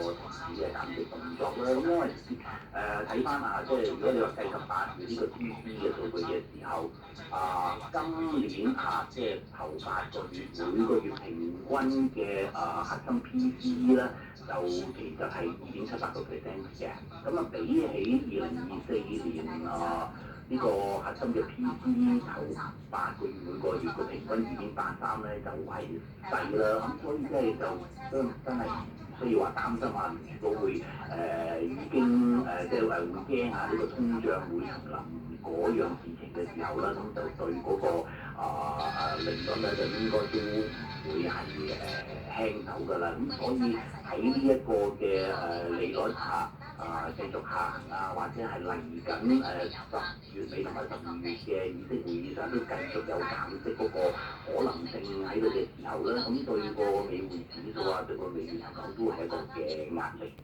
同時嘅減息動作啦。咁因為睇翻啊，即係如果你話計十8月呢個 GDP 嘅數據嘅時候，今年即係頭8個月每個月平均嘅核心 PCE 咧，就其實係2.78%嘅。咁啊，比起2024年呢個核心嘅 PCE 頭8個月每個月嘅平均2.83咧，就係細啦。咁所以即係就真係唔需要話擔心聯儲局會已經即係會驚呢個通脹會重臨嗰樣事情嘅時候啦，咁就對嗰個利率咧就應該都會係輕手㗎啦。咁所以喺呢一個嘅利率繼續下行或者係嚟緊10月尾同埋12月嘅議息會議上都繼續有減息嗰個可能性喺度嘅時候咧，咁對個美匯指數對個美元嚟講都係一個嘅壓力嘅。